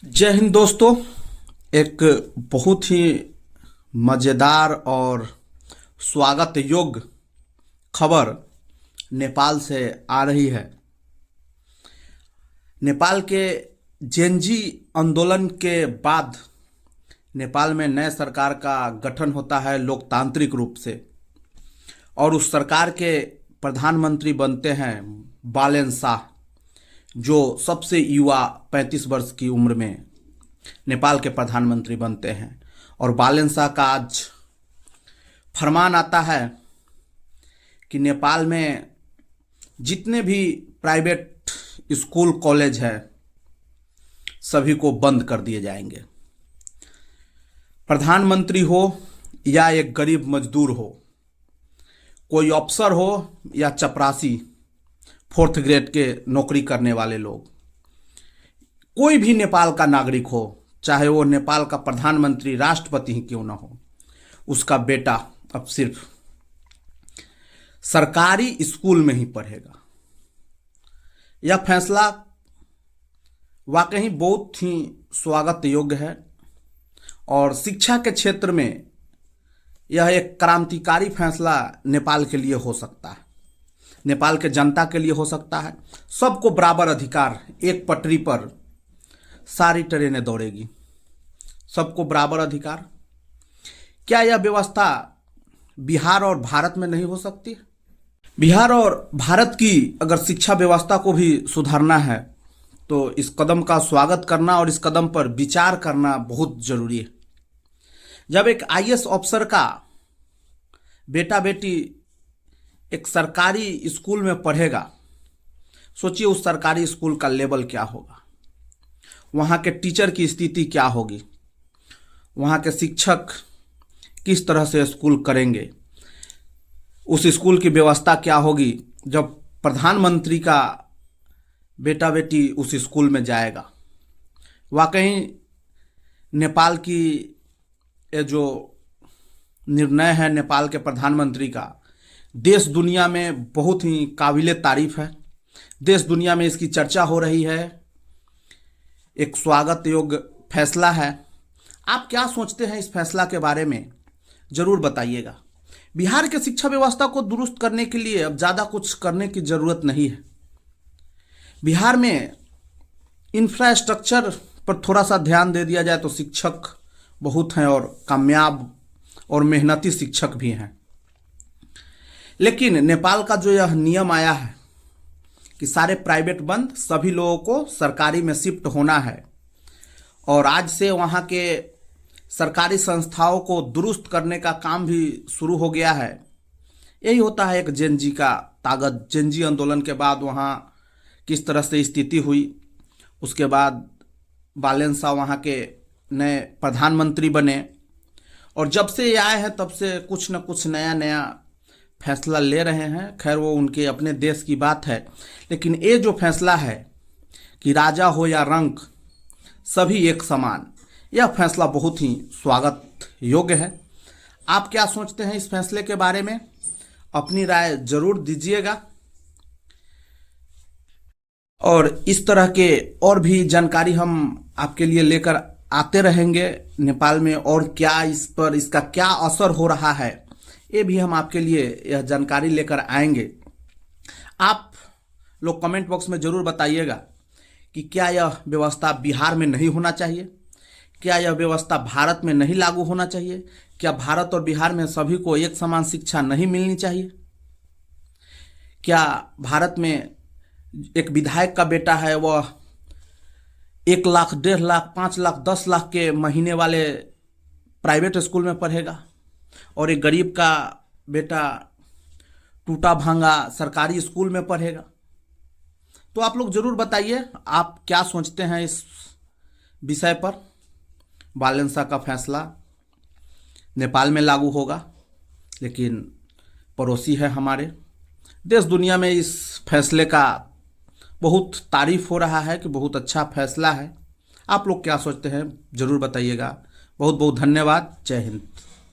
जय हिंद दोस्तों। एक बहुत ही मज़ेदार और स्वागत योग्य खबर नेपाल से आ रही है। नेपाल के जेनजी आंदोलन के बाद नेपाल में नए सरकार का गठन होता है लोकतांत्रिक रूप से, और उस सरकार के प्रधानमंत्री बनते हैं बालेन शाह, जो सबसे युवा 35 वर्ष की उम्र में नेपाल के प्रधानमंत्री बनते हैं। और बालेन शाह का आज फरमान आता है कि नेपाल में जितने भी प्राइवेट स्कूल कॉलेज है सभी को बंद कर दिए जाएंगे। प्रधानमंत्री हो या एक गरीब मजदूर हो, कोई अफसर हो या चपरासी 4th ग्रेड के नौकरी करने वाले लोग, कोई भी नेपाल का नागरिक हो, चाहे वो नेपाल का प्रधानमंत्री राष्ट्रपति ही क्यों ना हो, उसका बेटा अब सिर्फ सरकारी स्कूल में ही पढ़ेगा। यह फैसला वाकई बहुत ही स्वागत योग्य है और शिक्षा के क्षेत्र में यह एक क्रांतिकारी फैसला नेपाल के लिए हो सकता है, नेपाल के जनता के लिए हो सकता है। सबको बराबर अधिकार, एक पटरी पर सारी ट्रेनें दौड़ेगी, सबको बराबर अधिकार। क्या यह व्यवस्था बिहार और भारत में नहीं हो सकती? बिहार और भारत की अगर शिक्षा व्यवस्था को भी सुधारना है तो इस कदम का स्वागत करना और इस कदम पर विचार करना बहुत जरूरी है। जब एक आईएएस अफसर का बेटा बेटी एक सरकारी स्कूल में पढ़ेगा, सोचिए उस सरकारी स्कूल का लेवल क्या होगा, वहाँ के टीचर की स्थिति क्या होगी, वहाँ के शिक्षक किस तरह से स्कूल करेंगे, उस स्कूल की व्यवस्था क्या होगी जब प्रधानमंत्री का बेटा बेटी उस स्कूल में जाएगा। वाकई नेपाल की ये जो निर्णय है नेपाल के प्रधानमंत्री का, देश दुनिया में बहुत ही काबिले तारीफ है। देश दुनिया में इसकी चर्चा हो रही है, एक स्वागत योग्य फैसला है। आप क्या सोचते हैं इस फैसला के बारे में, ज़रूर बताइएगा। बिहार के शिक्षा व्यवस्था को दुरुस्त करने के लिए अब ज़्यादा कुछ करने की ज़रूरत नहीं है। बिहार में इंफ्रास्ट्रक्चर पर थोड़ा सा ध्यान दे दिया जाए तो शिक्षक बहुत हैं और कामयाब और मेहनती शिक्षक भी हैं। लेकिन नेपाल का जो यह नियम आया है कि सारे प्राइवेट बंद, सभी लोगों को सरकारी में शिफ्ट होना है, और आज से वहाँ के सरकारी संस्थाओं को दुरुस्त करने का काम भी शुरू हो गया है। यही होता है एक जेनजी का ताकत। जेनजी आंदोलन के बाद वहाँ किस तरह से स्थिति हुई, उसके बाद बालेन शाह वहाँ के नए प्रधानमंत्री बने, और जब से ये आए हैं तब से कुछ न कुछ नया नया फैसला ले रहे हैं। खैर वो उनके अपने देश की बात है, लेकिन ये जो फैसला है कि राजा हो या रंक सभी एक समान, यह फैसला बहुत ही स्वागत योग्य है। आप क्या सोचते हैं इस फैसले के बारे में? अपनी राय जरूर दीजिएगा, और इस तरह के और भी जानकारी हम आपके लिए लेकर आते रहेंगे। नेपाल में और क्या इस पर इसका क्या असर हो रहा है, ये भी हम आपके लिए यह जानकारी लेकर आएंगे। आप लोग कमेंट बॉक्स में ज़रूर बताइएगा कि क्या यह व्यवस्था बिहार में नहीं होना चाहिए, क्या यह व्यवस्था भारत में नहीं लागू होना चाहिए, क्या भारत और बिहार में सभी को एक समान शिक्षा नहीं मिलनी चाहिए, क्या भारत में एक विधायक का बेटा है वह 1 लाख, 1.5 लाख, 5 लाख, 10 लाख के महीने वाले प्राइवेट स्कूल में पढ़ेगा, और एक गरीब का बेटा टूटा भांगा सरकारी स्कूल में पढ़ेगा? तो आप लोग ज़रूर बताइए आप क्या सोचते हैं इस विषय पर। बालेन शाह का फैसला नेपाल में लागू होगा, लेकिन पड़ोसी है हमारे देश दुनिया में इस फैसले का बहुत तारीफ हो रहा है कि बहुत अच्छा फैसला है। आप लोग क्या सोचते हैं ज़रूर बताइएगा। बहुत बहुत धन्यवाद। जय हिंद।